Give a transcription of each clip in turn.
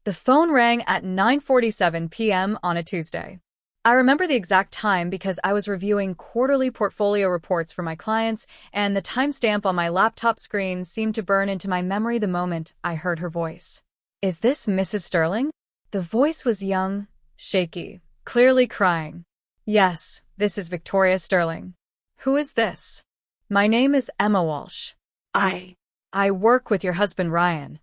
The phone rang at 9:47 p.m. on a Tuesday. I remember the exact time because I was reviewing quarterly portfolio reports for my clients, and the timestamp on my laptop screen seemed to burn into my memory the moment I heard her voice. "Is this Mrs. Sterling?" The voice was young, shaky, clearly crying. "Yes, this is Victoria Sterling." "Who is this?" "My name is Emma Walsh. I work with your husband Ryan."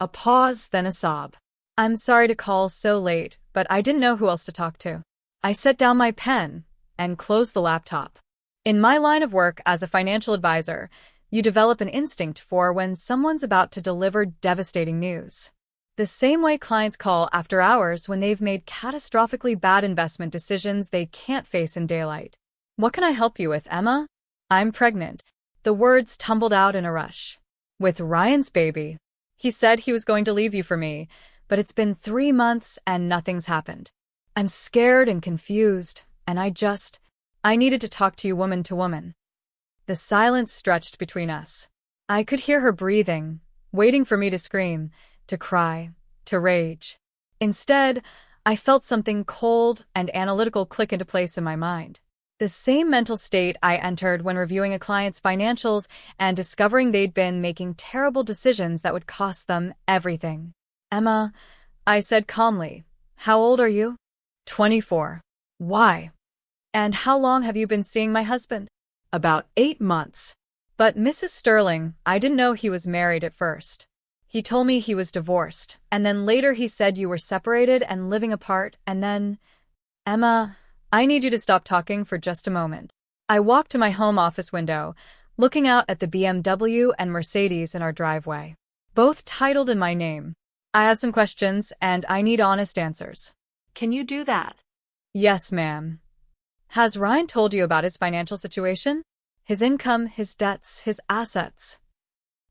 A pause, then a sob. "I'm sorry to call so late, but I didn't know who else to talk to." I set down my pen and closed the laptop. In my line of work as a financial advisor, you develop an instinct for when someone's about to deliver devastating news. The same way clients call after hours when they've made catastrophically bad investment decisions they can't face in daylight. "What can I help you with, Emma?" "I'm pregnant." The words tumbled out in a rush. "With Ryan's baby. He said he was going to leave you for me, but it's been 3 months and nothing's happened. I'm scared and confused, and I needed to talk to you woman to woman." The silence stretched between us. I could hear her breathing, waiting for me to scream, to cry, to rage. Instead, I felt something cold and analytical click into place in my mind. The same mental state I entered when reviewing a client's financials and discovering they'd been making terrible decisions that would cost them everything. "Emma," I said calmly, "how old are you?" 24. "Why? And how long have you been seeing my husband?" "About 8 months. But Mrs. Sterling, I didn't know he was married at first. He told me he was divorced, and then later he said you were separated and living apart, and then—" "Emma, I need you to stop talking for just a moment." I walked to my home office window, looking out at the BMW and Mercedes in our driveway, both titled in my name. "I have some questions, and I need honest answers." Can you do that? "Yes, ma'am." "Has Ryan told you about his financial situation? His income, his debts, his assets?"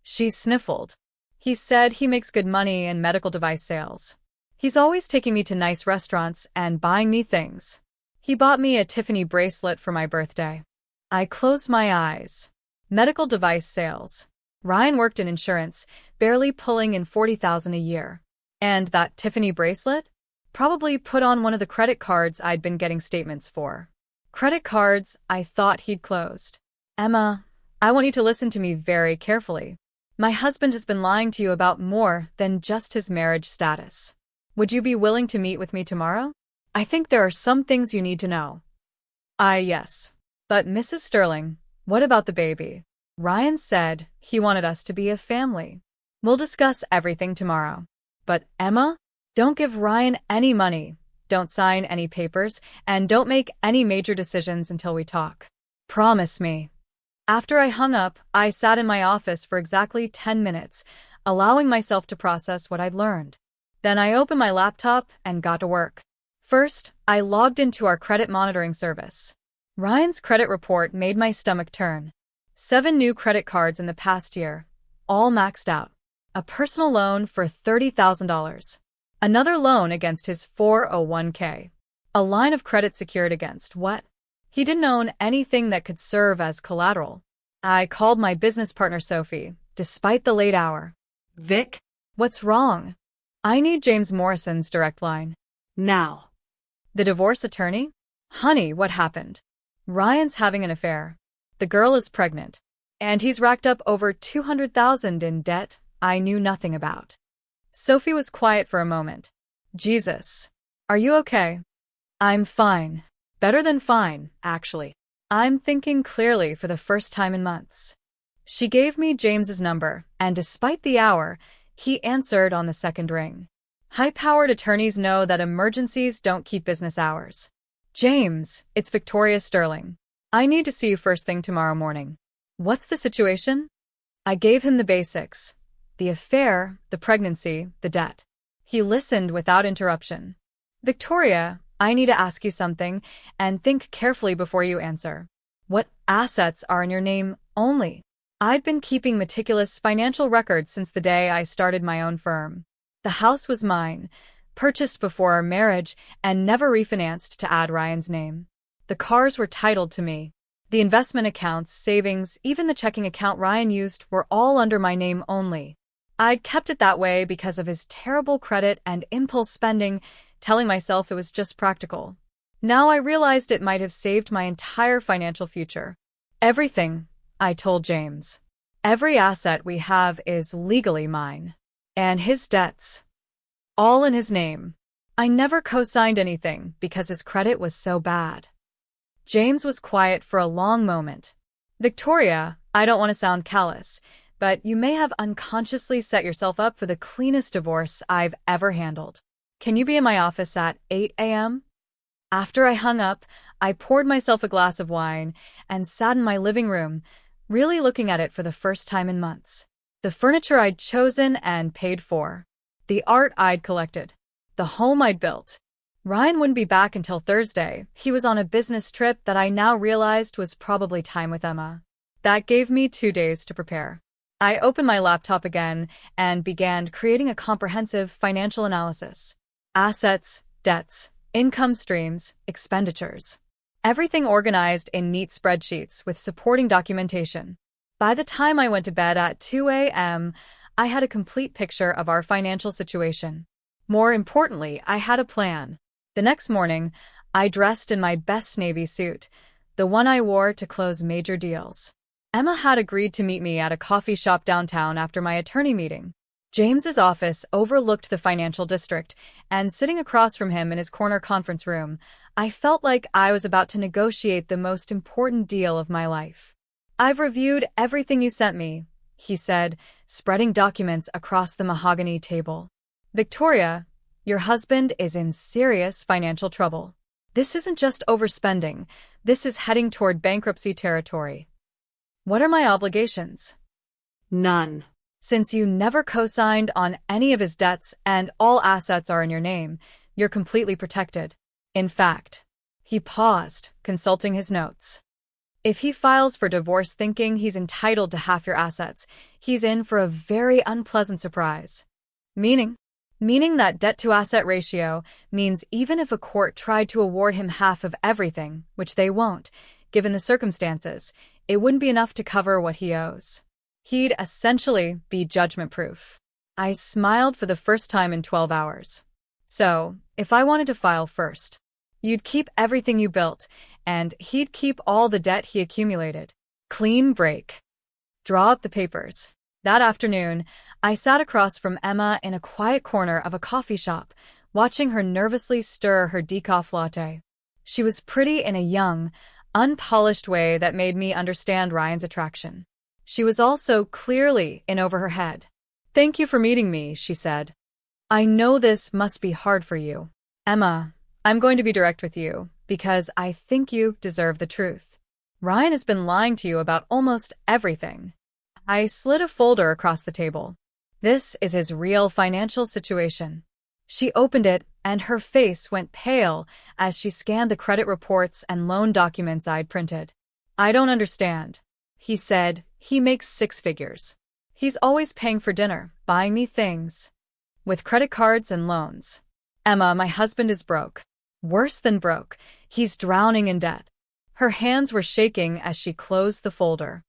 She sniffled. "He said he makes good money in medical device sales. He's always taking me to nice restaurants and buying me things. He bought me a Tiffany bracelet for my birthday." I closed my eyes. Medical device sales. Ryan worked in insurance, barely pulling in $40,000 a year. And that Tiffany bracelet? Probably put on one of the credit cards I'd been getting statements for. Credit cards I thought he'd closed. "Emma, I want you to listen to me very carefully. My husband has been lying to you about more than just his marriage status. Would you be willing to meet with me tomorrow? I think there are some things you need to know." Yes. "But Mrs. Sterling, what about the baby? Ryan said he wanted us to be a family. We'll discuss everything tomorrow." "But Emma, don't give Ryan any money, don't sign any papers, and don't make any major decisions until we talk. Promise me." After I hung up, I sat in my office for exactly 10 minutes, allowing myself to process what I'd learned. Then I opened my laptop and got to work. First, I logged into our credit monitoring service. Ryan's credit report made my stomach turn. 7 new credit cards in the past year, all maxed out. A personal loan for $30,000. Another loan against his 401k. A line of credit secured against what? He didn't own anything that could serve as collateral. I called my business partner Sophie, despite the late hour. "Vic? What's wrong?" "I need James Morrison's direct line." Now." "The divorce attorney?" "Honey, what happened?" "Ryan's having an affair. The girl is pregnant. And he's racked up over $200,000 in debt I knew nothing about." Sophie was quiet for a moment. "Jesus. Are you okay?" "I'm fine. Better than fine, actually. I'm thinking clearly for the first time in months." She gave me James's number, and despite the hour, he answered on the second ring. High-powered attorneys know that emergencies don't keep business hours. "James, it's Victoria Sterling. I need to see you first thing tomorrow morning." "What's the situation?" I gave him the basics. The affair, the pregnancy, the debt. He listened without interruption. "Victoria, I need to ask you something, and think carefully before you answer. What assets are in your name only?" I'd been keeping meticulous financial records since the day I started my own firm. The house was mine, purchased before our marriage and never refinanced to add Ryan's name. The cars were titled to me. The investment accounts, savings, even the checking account Ryan used were all under my name only. I'd kept it that way because of his terrible credit and impulse spending, telling myself it was just practical. Now I realized it might have saved my entire financial future. Everything, I told James. Every asset we have is legally mine. And his debts. All in his name. I never co-signed anything because his credit was so bad. James was quiet for a long moment. Victoria, I don't want to sound callous, but you may have unconsciously set yourself up for the cleanest divorce I've ever handled. Can you be in my office at 8 a.m.? After I hung up, I poured myself a glass of wine and sat in my living room, really looking at it for the first time in months. The furniture I'd chosen and paid for. The art I'd collected. The home I'd built. Ryan wouldn't be back until Thursday. He was on a business trip that I now realized was probably time with Emma. That gave me 2 days to prepare. I opened my laptop again and began creating a comprehensive financial analysis. Assets, debts, income streams, expenditures. Everything organized in neat spreadsheets with supporting documentation. By the time I went to bed at 2 a.m., I had a complete picture of our financial situation. More importantly, I had a plan. The next morning, I dressed in my best navy suit, the one I wore to close major deals. Emma had agreed to meet me at a coffee shop downtown after my attorney meeting. James's office overlooked the financial district, and sitting across from him in his corner conference room, I felt like I was about to negotiate the most important deal of my life. "I've reviewed everything you sent me," he said, spreading documents across the mahogany table. "Victoria, your husband is in serious financial trouble. This isn't just overspending, this is heading toward bankruptcy territory. What are my obligations?" None. "Since you never co-signed on any of his debts and all assets are in your name, you're completely protected. In fact," he paused, consulting his notes. "If he files for divorce thinking he's entitled to half your assets, he's in for a very unpleasant surprise." Meaning that debt-to-asset ratio means even if a court tried to award him half of everything, which they won't, given the circumstances, it wouldn't be enough to cover what he owes. He'd essentially be judgment-proof. I smiled for the first time in 12 hours. "So, if I wanted to file first, you'd keep everything you built, and he'd keep all the debt he accumulated. Clean break. Draw up the papers." That afternoon, I sat across from Emma in a quiet corner of a coffee shop, watching her nervously stir her decaf latte. She was pretty in a young, unpolished way that made me understand Ryan's attraction. She was also clearly in over her head. "Thank you for meeting me," she said. "I know this must be hard for you. Emma, I'm going to be direct with you, because I think you deserve the truth. Ryan has been lying to you about almost everything." I slid a folder across the table. "This is his real financial situation." She opened it, and her face went pale as she scanned the credit reports and loan documents I'd printed. "I don't understand," he said. "He makes 6 figures. He's always paying for dinner, buying me things. With credit cards and loans. Emma, my husband is broke. Worse than broke. He's drowning in debt." Her hands were shaking as she closed the folder.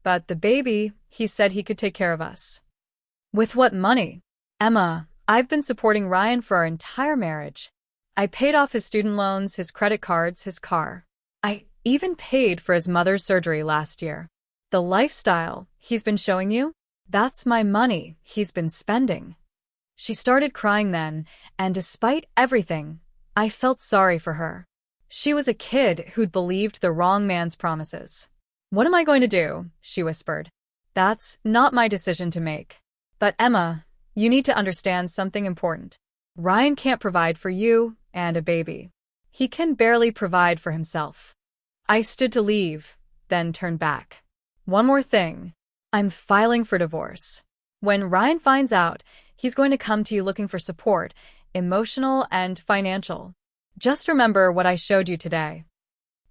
"But the baby, he said he could take care of us." "With what money?" "Emma, I've been supporting Ryan for our entire marriage. I paid off his student loans, his credit cards, his car. I even paid for his mother's surgery last year. The lifestyle he's been showing you, that's my money he's been spending." She started crying then, and despite everything, I felt sorry for her. She was a kid who'd believed the wrong man's promises. "What am I going to do?" she whispered. "That's not my decision to make. But Emma, you need to understand something important. Ryan can't provide for you and a baby. He can barely provide for himself." I stood to leave, then turned back. "One more thing. I'm filing for divorce. When Ryan finds out, he's going to come to you looking for support, emotional and financial. Just remember what I showed you today."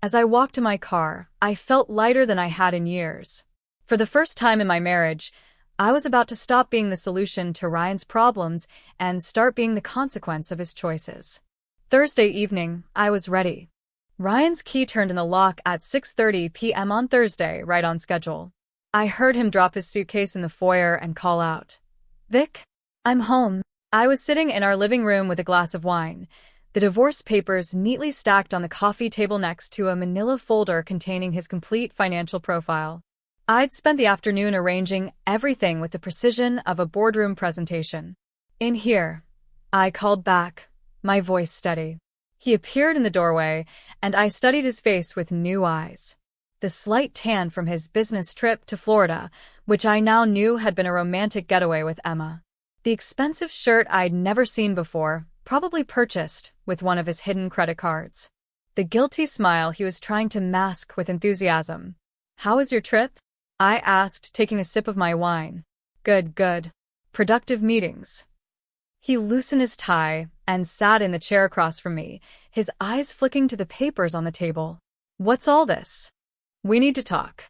As I walked to my car, I felt lighter than I had in years. For the first time in my marriage, I was about to stop being the solution to Ryan's problems and start being the consequence of his choices. Thursday evening, I was ready. Ryan's key turned in the lock at 6:30 p.m. on Thursday, right on schedule. I heard him drop his suitcase in the foyer and call out, Vic? I'm home. I was sitting in our living room with a glass of wine, the divorce papers neatly stacked on the coffee table next to a manila folder containing his complete financial profile. I'd spent the afternoon arranging everything with the precision of a boardroom presentation. In here, I called back, my voice steady. He appeared in the doorway, and I studied his face with new eyes. The slight tan from his business trip to Florida, which I now knew had been a romantic getaway with Emma. The expensive shirt I'd never seen before, probably purchased with one of his hidden credit cards. The guilty smile he was trying to mask with enthusiasm. "How was your trip?" I asked, taking a sip of my wine. Good, good. Productive meetings." He loosened his tie and sat in the chair across from me, his eyes flicking to the papers on the table. "What's all this?" "We need to talk."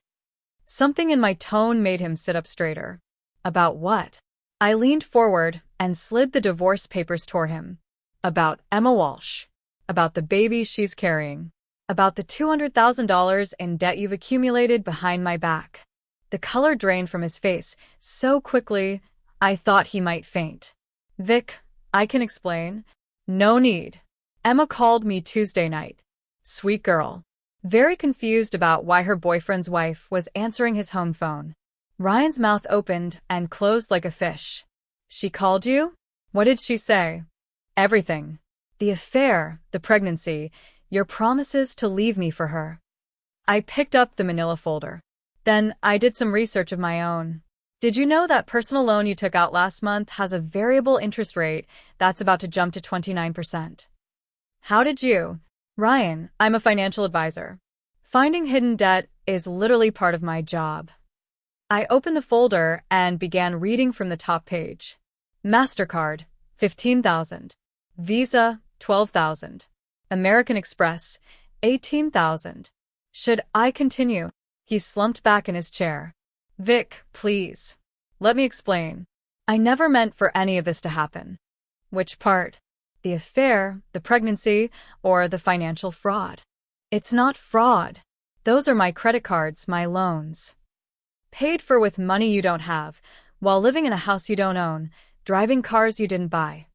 Something in my tone made him sit up straighter. "About what?" I leaned forward and slid the divorce papers toward him. "About Emma Walsh. About the baby she's carrying. About the $200,000 in debt you've accumulated behind my back." The color drained from his face so quickly, I thought he might faint. "Vic, I can explain." "No need." Emma called me Tuesday night. Sweet girl. Very confused about why her boyfriend's wife was answering his home phone. Ryan's mouth opened and closed like a fish. "She called you? What did she say?" "Everything. The affair, the pregnancy, your promises to leave me for her." I picked up the manila folder. "Then I did some research of my own. Did you know that personal loan you took out last month has a variable interest rate that's about to jump to 29%? "How did you?" "Ryan, I'm a financial advisor. Finding hidden debt is literally part of my job." I opened the folder and began reading from the top page. MasterCard, $15,000. Visa, $12,000. American Express, $18,000. Should I continue? He slumped back in his chair. "Vic, please. Let me explain. I never meant for any of this to happen." "Which part? The affair, the pregnancy, or the financial fraud?" "It's not fraud. Those are my credit cards, my loans. Paid for with money you don't have, while living in a house you don't own, driving cars you didn't buy."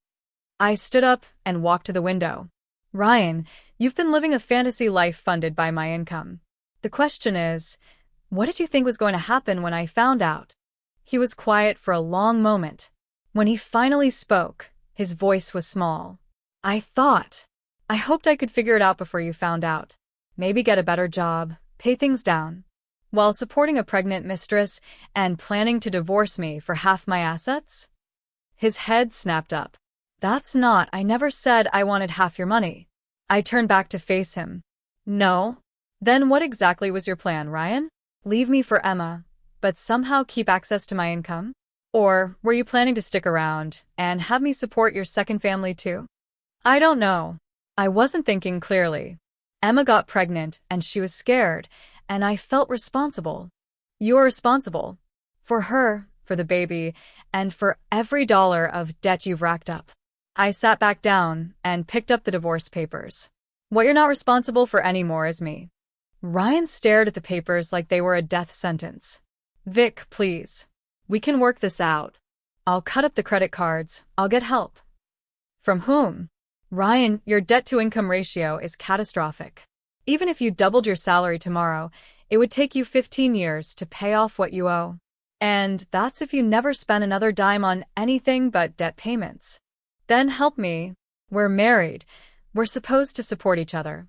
I stood up and walked to the window. "Ryan, you've been living a fantasy life funded by my income. The question is, what did you think was going to happen when I found out?" He was quiet for a long moment. When he finally spoke, his voice was small. I hoped I could figure it out before you found out. Maybe get a better job, pay things down, while supporting a pregnant mistress and planning to divorce me for half my assets?" His head snapped up. I never said I wanted half your money." I turned back to face him. "No? Then what exactly was your plan, Ryan? Leave me for Emma, but somehow keep access to my income? Or were you planning to stick around and have me support your second family too?" "I don't know." I wasn't thinking clearly. Emma got pregnant and she was scared, and I felt responsible. "You're responsible. For her, for the baby, and for every dollar of debt you've racked up." I sat back down and picked up the divorce papers. "What you're not responsible for anymore is me." Ryan stared at the papers like they were a death sentence. "Vic, please. We can work this out. I'll cut up the credit cards. I'll get help." "From whom?" "Ryan, your debt-to-income ratio is catastrophic. Even if you doubled your salary tomorrow, it would take you 15 years to pay off what you owe. And that's if you never spend another dime on anything but debt payments. Then help me. We're married. We're supposed to support each other."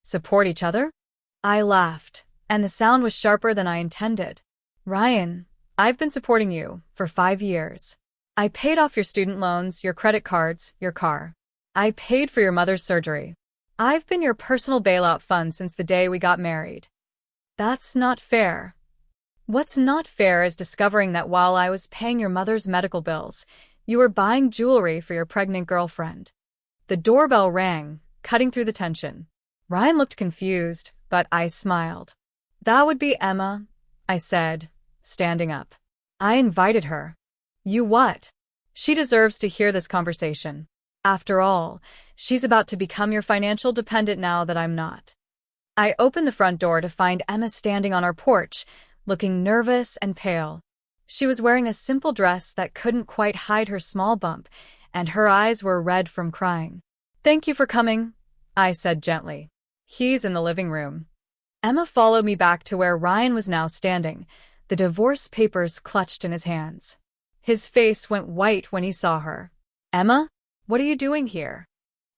"Support each other?" I laughed, and the sound was sharper than I intended. "Ryan, I've been supporting you for 5 years. I paid off your student loans, your credit cards, your car. I paid for your mother's surgery. I've been your personal bailout fund since the day we got married." "That's not fair." "What's not fair is discovering that while I was paying your mother's medical bills, you were buying jewelry for your pregnant girlfriend." The doorbell rang, cutting through the tension. Ryan looked confused, but I smiled. "That would be Emma," I said, standing up. "I invited her." "You what?" "She deserves to hear this conversation. After all, she's about to become your financial dependent now that I'm not." I opened the front door to find Emma standing on our porch, looking nervous and pale. She was wearing a simple dress that couldn't quite hide her small bump, and her eyes were red from crying. "Thank you for coming," I said gently. "He's in the living room." Emma followed me back to where Ryan was now standing, the divorce papers clutched in his hands. His face went white when he saw her. "Emma, what are you doing here?"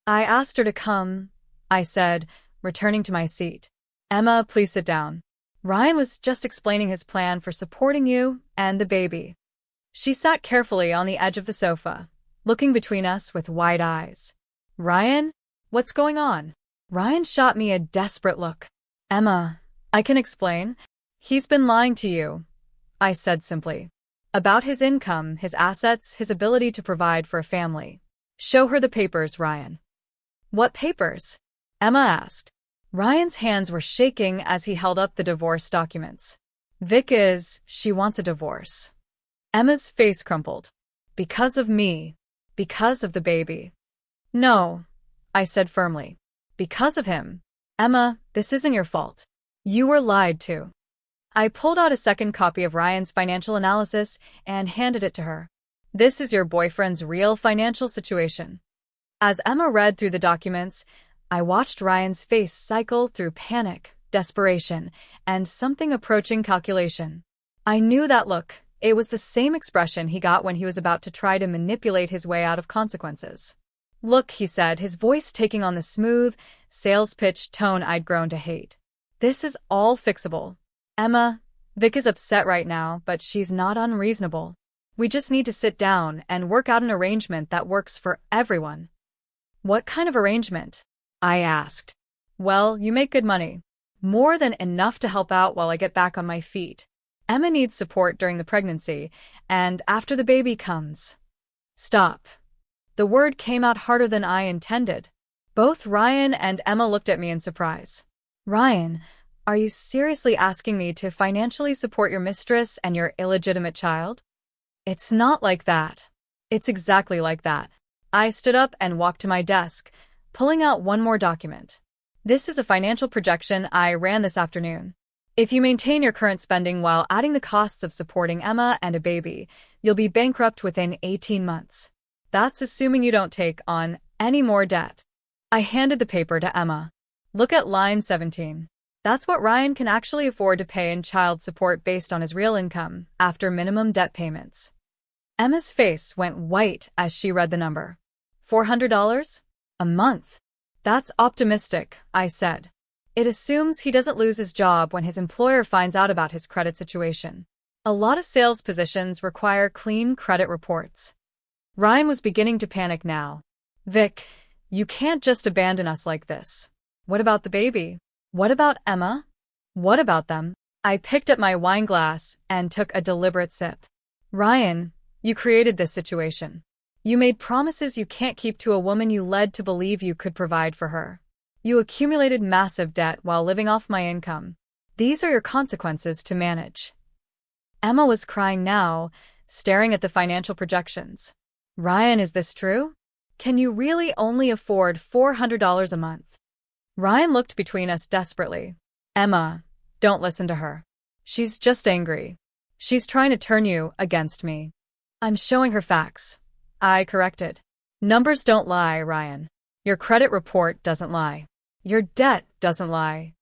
"I asked her to come," I said, returning to my seat. "Emma, please sit down. Ryan was just explaining his plan for supporting you and the baby." She sat carefully on the edge of the sofa, looking between us with wide eyes. "Ryan? What's going on?" Ryan shot me a desperate look. "Emma, I can explain. He's been lying to you," I said simply. "About his income, his assets, his ability to provide for a family." "Show her the papers, Ryan." "What papers?" Emma asked. Ryan's hands were shaking as he held up the divorce documents. She wants a divorce." Emma's face crumpled. "Because of me. Because of the baby." "No," I said firmly. "Because of him. Emma, this isn't your fault. You were lied to." I pulled out a second copy of Ryan's financial analysis and handed it to her. "This is your boyfriend's real financial situation." As Emma read through the documents, I watched Ryan's face cycle through panic, desperation, and something approaching calculation. I knew that look. It was the same expression he got when he was about to try to manipulate his way out of consequences. "Look," he said, his voice taking on the smooth, sales-pitch tone I'd grown to hate. "This is all fixable. Emma, Vic is upset right now, but she's not unreasonable. We just need to sit down and work out an arrangement that works for everyone." "What kind of arrangement?" I asked. "Well, you make good money. More than enough to help out while I get back on my feet. Emma needs support during the pregnancy, and after the baby comes." "Stop." The word came out harder than I intended. Both Ryan and Emma looked at me in surprise. "Ryan, are you seriously asking me to financially support your mistress and your illegitimate child?" "It's not like that." "It's exactly like that." I stood up and walked to my desk, pulling out one more document. "This is a financial projection I ran this afternoon. If you maintain your current spending while adding the costs of supporting Emma and a baby, you'll be bankrupt within 18 months. That's assuming you don't take on any more debt." I handed the paper to Emma. "Look at line 17. That's what Ryan can actually afford to pay in child support based on his real income, after minimum debt payments." Emma's face went white as she read the number. $400? A month? "That's optimistic," I said. "It assumes he doesn't lose his job when his employer finds out about his credit situation. A lot of sales positions require clean credit reports." Ryan was beginning to panic now. "Vic, you can't just abandon us like this. What about the baby? What about Emma? What about them?" I picked up my wine glass and took a deliberate sip. "Ryan, you created this situation. You made promises you can't keep to a woman you led to believe you could provide for her. You accumulated massive debt while living off my income. These are your consequences to manage." Emma was crying now, staring at the financial projections. "Ryan, is this true? Can you really only afford $400 a month?" Ryan looked between us desperately. "Emma, don't listen to her. She's just angry. She's trying to turn you against me." "I'm showing her facts," I corrected. "Numbers don't lie, Ryan. Your credit report doesn't lie. Your debt doesn't lie."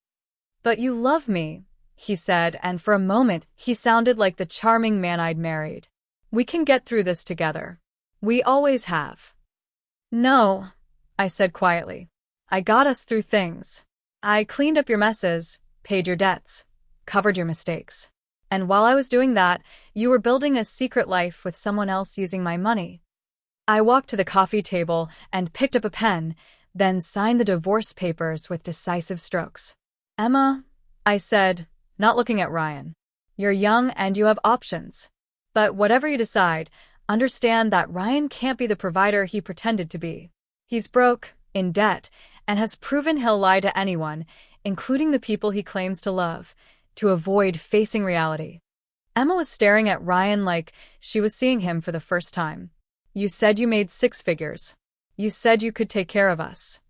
"But you love me," he said, and for a moment he sounded like the charming man I'd married. "We can get through this together. We always have." "No," I said quietly. "I got us through things. I cleaned up your messes, paid your debts, covered your mistakes. And while I was doing that, you were building a secret life with someone else using my money." I walked to the coffee table and picked up a pen, then signed the divorce papers with decisive strokes. "Emma," I said, not looking at Ryan, "you're young and you have options. But whatever you decide, understand that Ryan can't be the provider he pretended to be. He's broke, in debt, and has proven he'll lie to anyone, including the people he claims to love, to avoid facing reality." Emma was staring at Ryan like she was seeing him for the first time. "You said you made 6 figures. You said you could take care of us."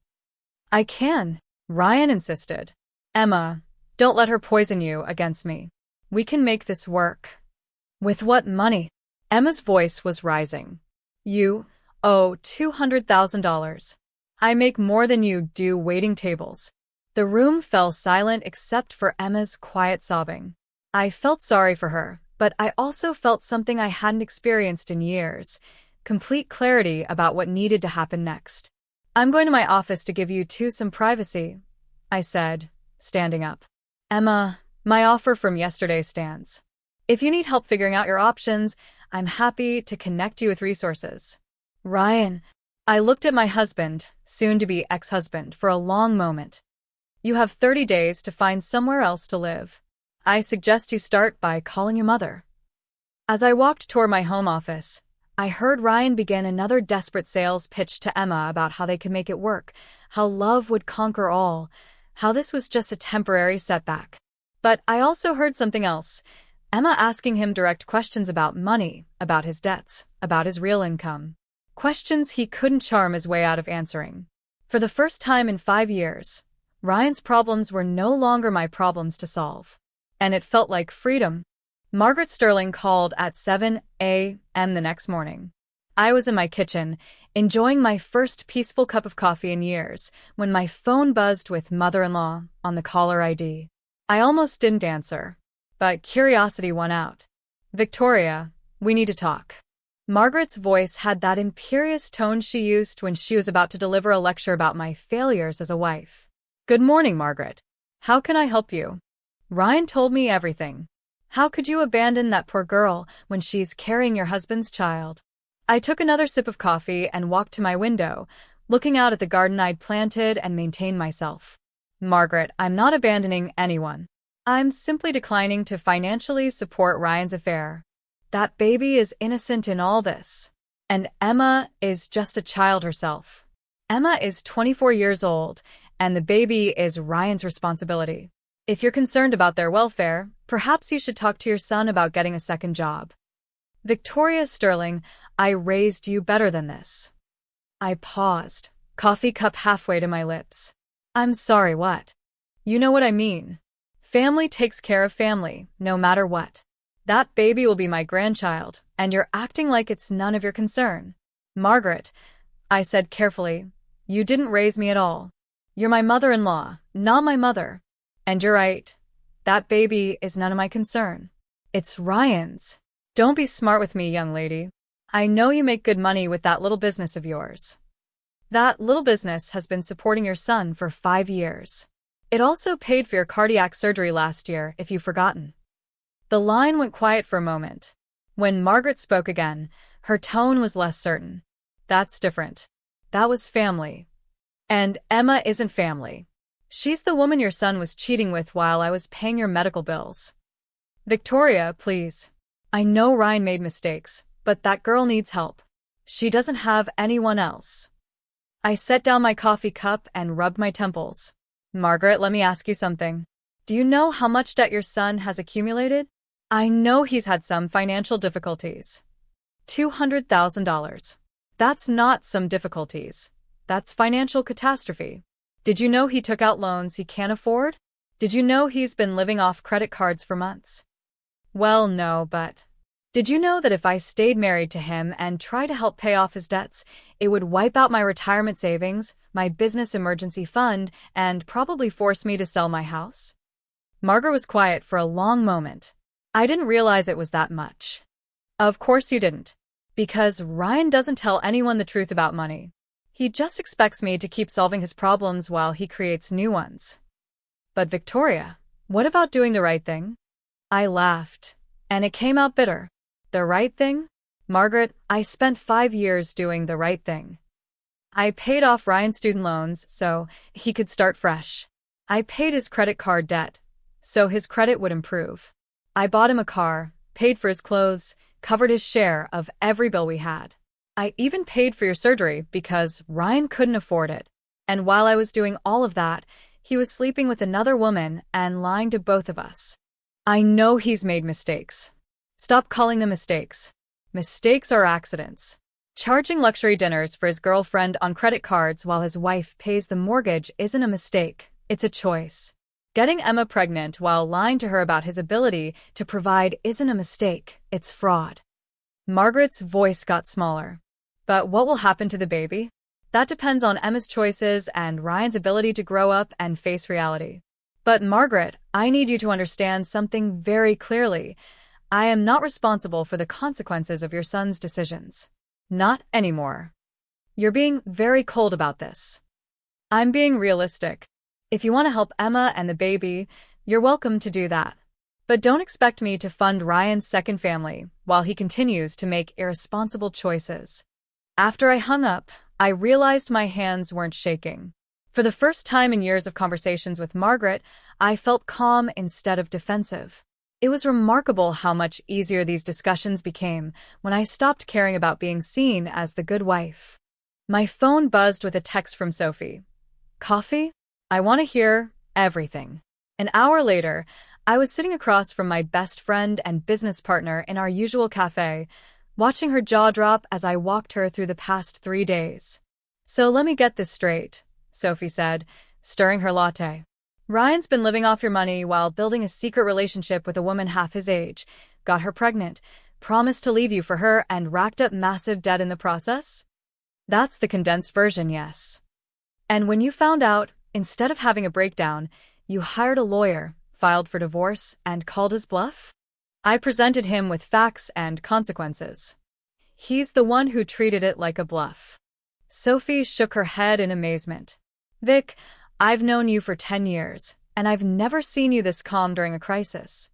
"I can," Ryan insisted. "Emma, don't let her poison you against me. We can make this work." With what money? Emma's voice was rising. You owe $200,000. I make more than you do waiting tables. The room fell silent except for Emma's quiet sobbing. I felt sorry for her, but I also felt something I hadn't experienced in years, complete clarity about what needed to happen next. I'm going to my office to give you two some privacy, I said, standing up. Emma, my offer from yesterday stands. If you need help figuring out your options, I'm happy to connect you with resources. Ryan, I looked at my husband, soon-to-be ex-husband, for a long moment. You have 30 days to find somewhere else to live. I suggest you start by calling your mother. As I walked toward my home office, I heard Ryan begin another desperate sales pitch to Emma about how they could make it work, how love would conquer all, how this was just a temporary setback. But I also heard something else. Emma asking him direct questions about money, about his debts, about his real income. Questions he couldn't charm his way out of answering. For the first time in 5 years, Ryan's problems were no longer my problems to solve. And it felt like freedom. Margaret Sterling called at 7 a.m. the next morning. I was in my kitchen, enjoying my first peaceful cup of coffee in years, when my phone buzzed with mother-in-law on the caller ID. I almost didn't answer, but curiosity won out. Victoria, we need to talk. Margaret's voice had that imperious tone she used when she was about to deliver a lecture about my failures as a wife. Good morning, Margaret. How can I help you? Ryan told me everything. How could you abandon that poor girl when she's carrying your husband's child? I took another sip of coffee and walked to my window, looking out at the garden I'd planted and maintained myself. Margaret, I'm not abandoning anyone. I'm simply declining to financially support Ryan's affair. That baby is innocent in all this. And Emma is just a child herself. Emma is 24 years old, and the baby is Ryan's responsibility. If you're concerned about their welfare, perhaps you should talk to your son about getting a second job. Victoria Sterling, I raised you better than this. I paused, coffee cup halfway to my lips. I'm sorry, what? You know what I mean. Family takes care of family, no matter what. That baby will be my grandchild, and you're acting like it's none of your concern. Margaret, I said carefully, you didn't raise me at all. You're my mother-in-law, not my mother. And you're right. That baby is none of my concern. It's Ryan's. Don't be smart with me, young lady. I know you make good money with that little business of yours. That little business has been supporting your son for 5 years. It also paid for your cardiac surgery last year, if you've forgotten. The line went quiet for a moment. When Margaret spoke again, her tone was less certain. That's different. That was family. And Emma isn't family. She's the woman your son was cheating with while I was paying your medical bills. Victoria, please. I know Ryan made mistakes, but that girl needs help. She doesn't have anyone else. I set down my coffee cup and rubbed my temples. Margaret, let me ask you something. Do you know how much debt your son has accumulated? I know he's had some financial difficulties. $200,000. That's not some difficulties. That's financial catastrophe. Did you know he took out loans he can't afford? Did you know he's been living off credit cards for months? Well, no, but did you know that if I stayed married to him and tried to help pay off his debts, it would wipe out my retirement savings, my business emergency fund, and probably force me to sell my house? Margaret was quiet for a long moment. I didn't realize it was that much. Of course you didn't. Because Ryan doesn't tell anyone the truth about money. He just expects me to keep solving his problems while he creates new ones. But Victoria, what about doing the right thing? I laughed, and it came out bitter. The right thing? Margaret, I spent 5 years doing the right thing. I paid off Ryan's student loans so he could start fresh. I paid his credit card debt so his credit would improve. I bought him a car, paid for his clothes, covered his share of every bill we had. I even paid for your surgery because Ryan couldn't afford it. And while I was doing all of that, he was sleeping with another woman and lying to both of us. I know he's made mistakes. Stop calling them mistakes. Mistakes are accidents. Charging luxury dinners for his girlfriend on credit cards while his wife pays the mortgage isn't a mistake, it's a choice. Getting Emma pregnant while lying to her about his ability to provide isn't a mistake, it's fraud. Margaret's voice got smaller. But what will happen to the baby? That depends on Emma's choices and Ryan's ability to grow up and face reality. But Margaret, I need you to understand something very clearly. I am not responsible for the consequences of your son's decisions. Not anymore. You're being very cold about this. I'm being realistic. If you want to help Emma and the baby, you're welcome to do that. But don't expect me to fund Ryan's second family while he continues to make irresponsible choices. After I hung up, I realized my hands weren't shaking. For the first time in years of conversations with Margaret, I felt calm instead of defensive. It was remarkable how much easier these discussions became when I stopped caring about being seen as the good wife. My phone buzzed with a text from Sophie. Coffee? I want to hear everything. An hour later, I was sitting across from my best friend and business partner in our usual cafe, watching her jaw drop as I walked her through the past 3 days. So let me get this straight, Sophie said, stirring her latte. Ryan's been living off your money while building a secret relationship with a woman half his age, got her pregnant, promised to leave you for her, and racked up massive debt in the process? That's the condensed version, yes. And when you found out, instead of having a breakdown, you hired a lawyer, filed for divorce, and called his bluff? I presented him with facts and consequences. He's the one who treated it like a bluff. Sophie shook her head in amazement. Vic, I've known you for 10 years, and I've never seen you this calm during a crisis.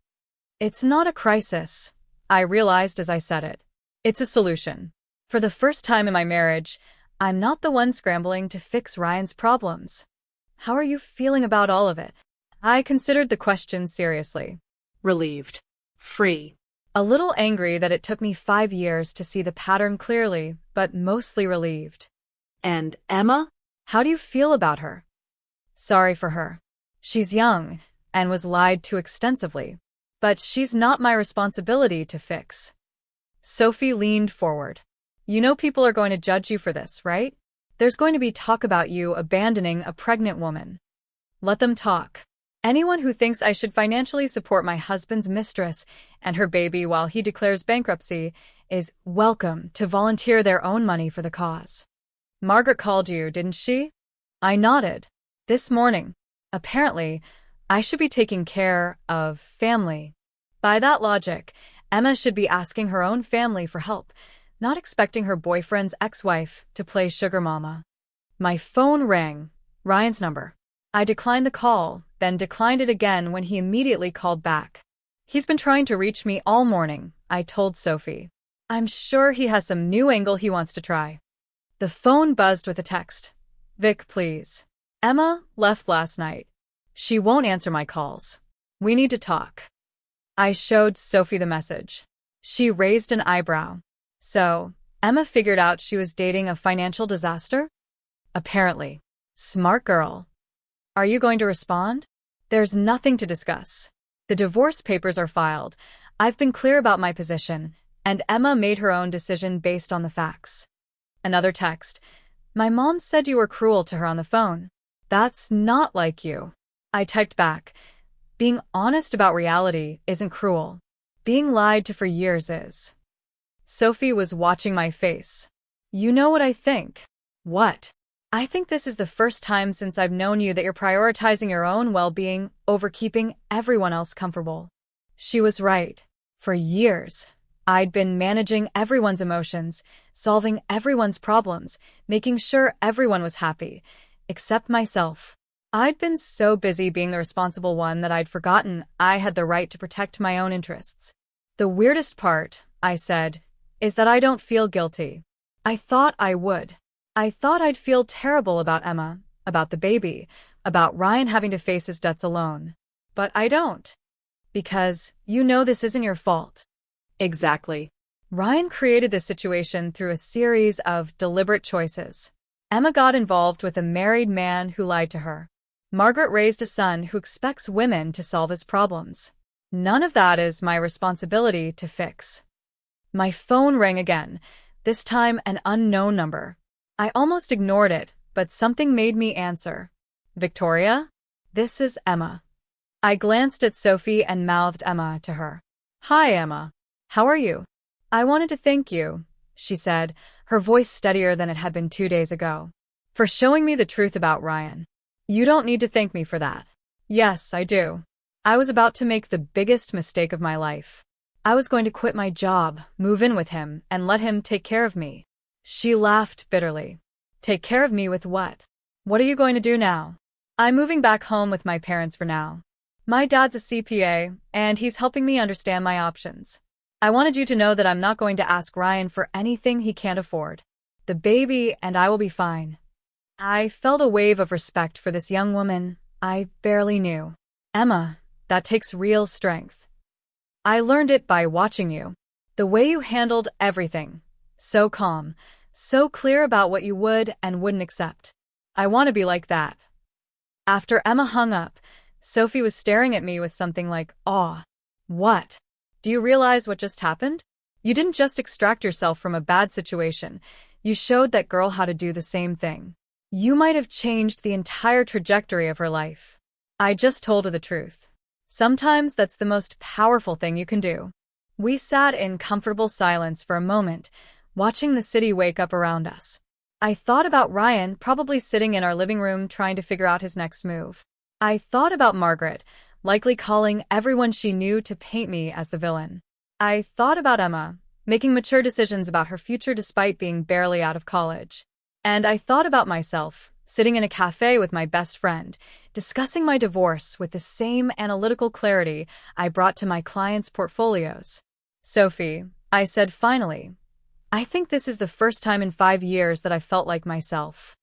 It's not a crisis, I realized as I said it. It's a solution. For the first time in my marriage, I'm not the one scrambling to fix Ryan's problems. How are you feeling about all of it? I considered the question seriously. Relieved. Free. A little angry that it took me 5 years to see the pattern clearly, but mostly relieved. And Emma? How do you feel about her? Sorry for her. She's young and was lied to extensively, but she's not my responsibility to fix. Sophie leaned forward. You know people are going to judge you for this, right? There's going to be talk about you abandoning a pregnant woman. Let them talk. Anyone who thinks I should financially support my husband's mistress and her baby while he declares bankruptcy is welcome to volunteer their own money for the cause. Margaret called you, didn't she? I nodded. This morning. Apparently, I should be taking care of family. By that logic, Emma should be asking her own family for help, not expecting her boyfriend's ex-wife to play sugar mama. My phone rang. Ryan's number. I declined the call, then declined it again when he immediately called back. He's been trying to reach me all morning, I told Sophie. I'm sure he has some new angle he wants to try. The phone buzzed with a text. Vic, please. Emma left last night. She won't answer my calls. We need to talk. I showed Sophie the message. She raised an eyebrow. So, Emma figured out she was dating a financial disaster? Apparently. Smart girl. Are you going to respond? There's nothing to discuss. The divorce papers are filed. I've been clear about my position, and Emma made her own decision based on the facts. Another text. My mom said you were cruel to her on the phone. That's not like you. I typed back. Being honest about reality isn't cruel. Being lied to for years is. Sophie was watching my face. You know what I think. What? I think this is the first time since I've known you that you're prioritizing your own well-being over keeping everyone else comfortable. She was right. For years, I'd been managing everyone's emotions, solving everyone's problems, making sure everyone was happy, except myself. I'd been so busy being the responsible one that I'd forgotten I had the right to protect my own interests. The weirdest part, I said, is that I don't feel guilty. I thought I would. I thought I'd feel terrible about Emma, about the baby, about Ryan having to face his debts alone. But I don't. Because you know this isn't your fault. Exactly. Ryan created this situation through a series of deliberate choices. Emma got involved with a married man who lied to her. Margaret raised a son who expects women to solve his problems. None of that is my responsibility to fix. My phone rang again, this time an unknown number. I almost ignored it, but something made me answer. Victoria? This is Emma. I glanced at Sophie and mouthed Emma to her. Hi, Emma. How are you? I wanted to thank you, she said, her voice steadier than it had been 2 days ago, for showing me the truth about Ryan. You don't need to thank me for that. Yes, I do. I was about to make the biggest mistake of my life. I was going to quit my job, move in with him, and let him take care of me. She laughed bitterly. Take care of me with what? What are you going to do now? I'm moving back home with my parents for now. My dad's a CPA, and he's helping me understand my options. I wanted you to know that I'm not going to ask Ryan for anything he can't afford. The baby and I will be fine. I felt a wave of respect for this young woman I barely knew. Emma, that takes real strength. I learned it by watching you. The way you handled everything. So calm, so clear about what you would and wouldn't accept. I want to be like that. After Emma hung up, Sophie was staring at me with something like awe. What? Do you realize what just happened? You didn't just extract yourself from a bad situation. You showed that girl how to do the same thing. You might have changed the entire trajectory of her life. I just told her the truth. Sometimes that's the most powerful thing you can do. We sat in comfortable silence for a moment, watching the city wake up around us. I thought about Ryan probably sitting in our living room trying to figure out his next move. I thought about Margaret, likely calling everyone she knew to paint me as the villain. I thought about Emma, making mature decisions about her future despite being barely out of college. And I thought about myself, sitting in a cafe with my best friend, discussing my divorce with the same analytical clarity I brought to my clients' portfolios. Sophie, I said finally, I think this is the first time in 5 years that I felt like myself.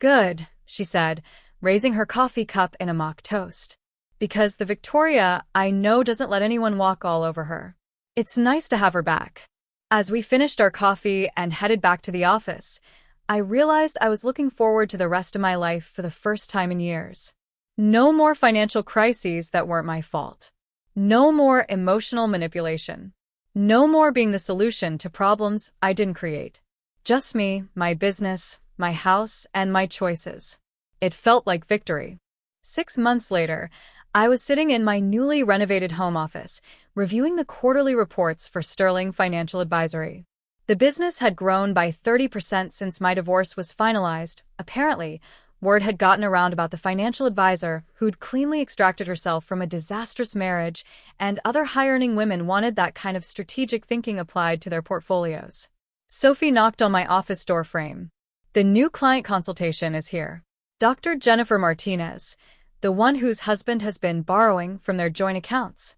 Good, she said, raising her coffee cup in a mock toast. Because the Victoria I know doesn't let anyone walk all over her. It's nice to have her back. As we finished our coffee and headed back to the office, I realized I was looking forward to the rest of my life for the first time in years. No more financial crises that weren't my fault. No more emotional manipulation. No more being the solution to problems I didn't create. Just me, my business, my house, and my choices. It felt like victory. 6 months later, I was sitting in my newly renovated home office, reviewing the quarterly reports for Sterling Financial Advisory. The business had grown by 30% since my divorce was finalized. Apparently, word had gotten around about the financial advisor who'd cleanly extracted herself from a disastrous marriage, and other high-earning women wanted that kind of strategic thinking applied to their portfolios. Sophie knocked on my office door frame. The new client consultation is here. Dr. Jennifer Martinez, the one whose husband has been borrowing from their joint accounts.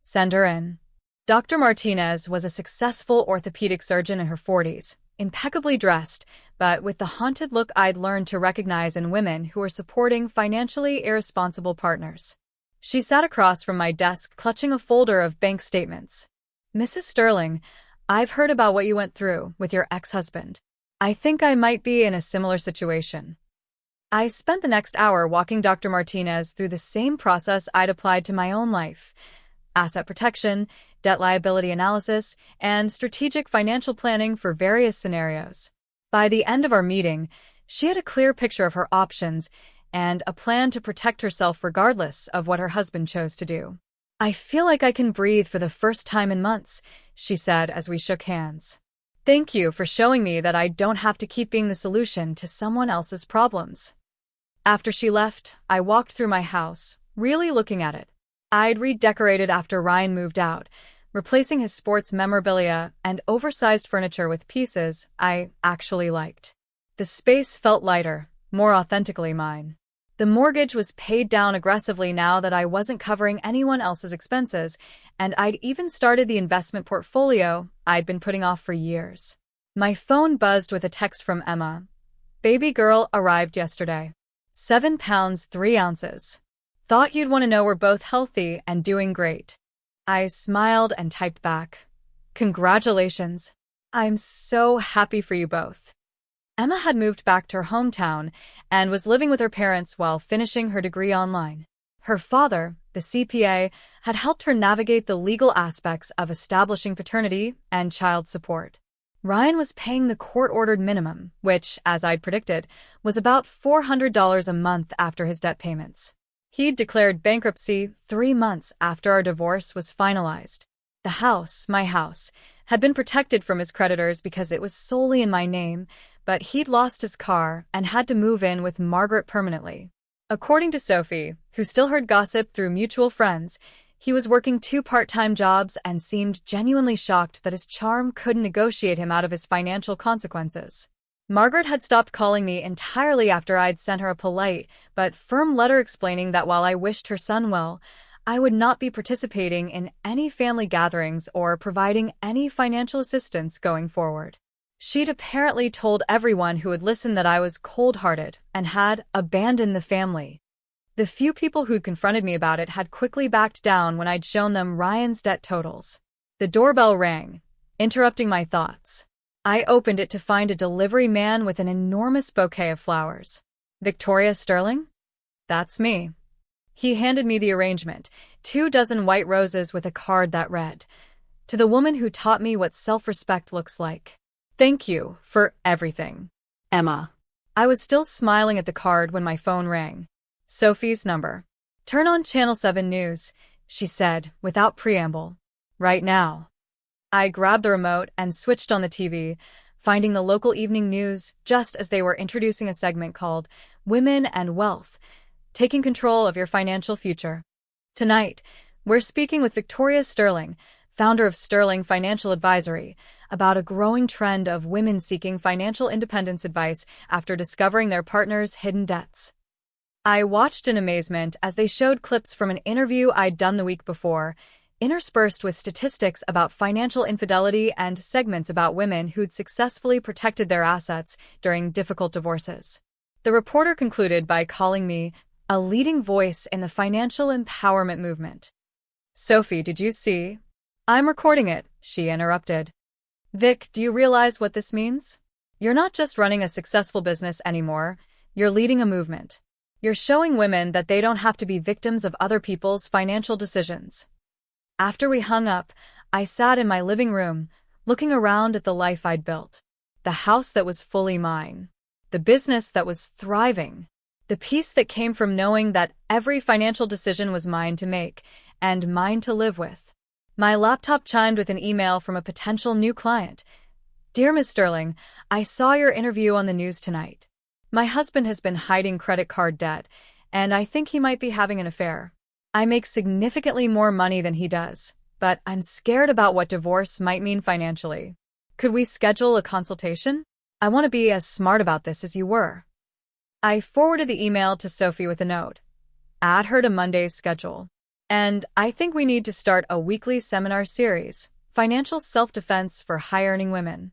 Send her in. Dr. Martinez was a successful orthopedic surgeon in her 40s, impeccably dressed, but with the haunted look I'd learned to recognize in women who were supporting financially irresponsible partners. She sat across from my desk clutching a folder of bank statements. Mrs. Sterling, I've heard about what you went through with your ex-husband. I think I might be in a similar situation. I spent the next hour walking Dr. Martinez through the same process I'd applied to my own life. Asset protection, debt liability analysis, and strategic financial planning for various scenarios. By the end of our meeting, she had a clear picture of her options and a plan to protect herself regardless of what her husband chose to do. I feel like I can breathe for the first time in months, she said as we shook hands. Thank you for showing me that I don't have to keep being the solution to someone else's problems. After she left, I walked through my house, really looking at it. I'd redecorated after Ryan moved out, replacing his sports memorabilia and oversized furniture with pieces I actually liked. The space felt lighter, more authentically mine. The mortgage was paid down aggressively now that I wasn't covering anyone else's expenses, and I'd even started the investment portfolio I'd been putting off for years. My phone buzzed with a text from Emma. Baby girl arrived yesterday. 7 pounds 3 ounces. Thought you'd want to know we're both healthy and doing great. I smiled and typed back. Congratulations. I'm so happy for you both. Emma had moved back to her hometown and was living with her parents while finishing her degree online. Her father, the CPA, had helped her navigate the legal aspects of establishing paternity and child support. Ryan was paying the court-ordered minimum, which, as I'd predicted, was about $400 a month after his debt payments. He'd declared bankruptcy 3 months after our divorce was finalized. The house, my house, had been protected from his creditors because it was solely in my name, but he'd lost his car and had to move in with Margaret permanently. According to Sophie, who still heard gossip through mutual friends, he was working 2 part-time jobs and seemed genuinely shocked that his charm couldn't negotiate him out of his financial consequences. Margaret had stopped calling me entirely after I'd sent her a polite but firm letter explaining that while I wished her son well, I would not be participating in any family gatherings or providing any financial assistance going forward. She'd apparently told everyone who would listen that I was cold-hearted and had abandoned the family. The few people who'd confronted me about it had quickly backed down when I'd shown them Ryan's debt totals. The doorbell rang, interrupting my thoughts. I opened it to find a delivery man with an enormous bouquet of flowers. "Victoria Sterling?" "That's me." He handed me the arrangement, 24 white roses with a card that read, "To the woman who taught me what self-respect looks like. Thank you for everything. Emma. I was still smiling at the card when my phone rang. Sophie's number. "Turn on Channel 7 News," she said, without preamble. "Right now." I grabbed the remote and switched on the TV, finding the local evening news just as they were introducing a segment called Women and Wealth, Taking Control of Your Financial Future. Tonight, we're speaking with Victoria Sterling, founder of Sterling Financial Advisory, about a growing trend of women seeking financial independence advice after discovering their partner's hidden debts. I watched in amazement as they showed clips from an interview I'd done the week before, interspersed with statistics about financial infidelity and segments about women who'd successfully protected their assets during difficult divorces. The reporter concluded by calling me a leading voice in the financial empowerment movement. "Sophie, did you see?" "I'm recording it," she interrupted. "Vic, do you realize what this means? You're not just running a successful business anymore, you're leading a movement. You're showing women that they don't have to be victims of other people's financial decisions." After we hung up, I sat in my living room, looking around at the life I'd built. The house that was fully mine. The business that was thriving. The peace that came from knowing that every financial decision was mine to make, and mine to live with. My laptop chimed with an email from a potential new client. "Dear Ms. Sterling, I saw your interview on the news tonight. My husband has been hiding credit card debt, and I think he might be having an affair. I make significantly more money than he does, but I'm scared about what divorce might mean financially. Could we schedule a consultation? I want to be as smart about this as you were." I forwarded the email to Sophie with a note. "Add her to Monday's schedule. And I think we need to start a weekly seminar series, Financial Self-Defense for High-Earning Women."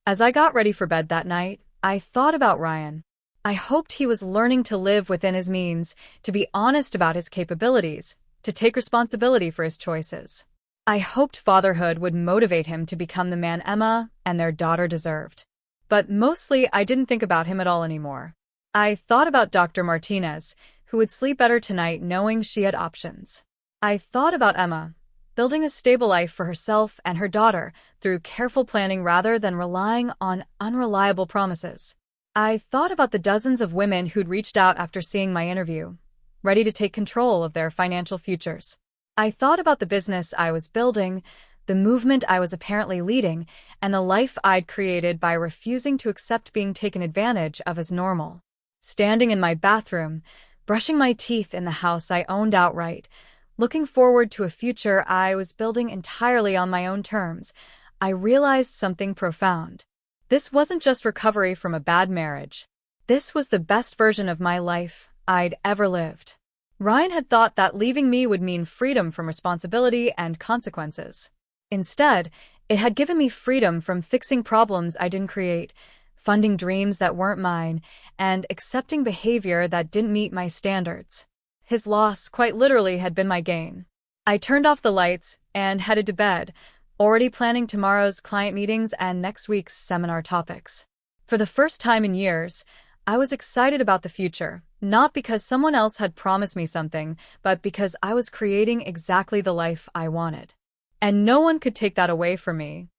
As I got ready for bed that night, I thought about Ryan. I hoped he was learning to live within his means, to be honest about his capabilities, to take responsibility for his choices. I hoped fatherhood would motivate him to become the man Emma and their daughter deserved. But mostly, I didn't think about him at all anymore. I thought about Dr. Martinez, who would sleep better tonight knowing she had options. I thought about Emma, building a stable life for herself and her daughter through careful planning rather than relying on unreliable promises. I thought about the dozens of women who'd reached out after seeing my interview, ready to take control of their financial futures. I thought about the business I was building, the movement I was apparently leading, and the life I'd created by refusing to accept being taken advantage of as normal. Standing in my bathroom, brushing my teeth in the house I owned outright, looking forward to a future I was building entirely on my own terms, I realized something profound. This wasn't just recovery from a bad marriage. This was the best version of my life I'd ever lived. Ryan had thought that leaving me would mean freedom from responsibility and consequences. Instead, it had given me freedom from fixing problems I didn't create, funding dreams that weren't mine, and accepting behavior that didn't meet my standards. His loss, quite literally, had been my gain. I turned off the lights and headed to bed, already planning tomorrow's client meetings and next week's seminar topics. For the first time in years, I was excited about the future, not because someone else had promised me something, but because I was creating exactly the life I wanted. And no one could take that away from me.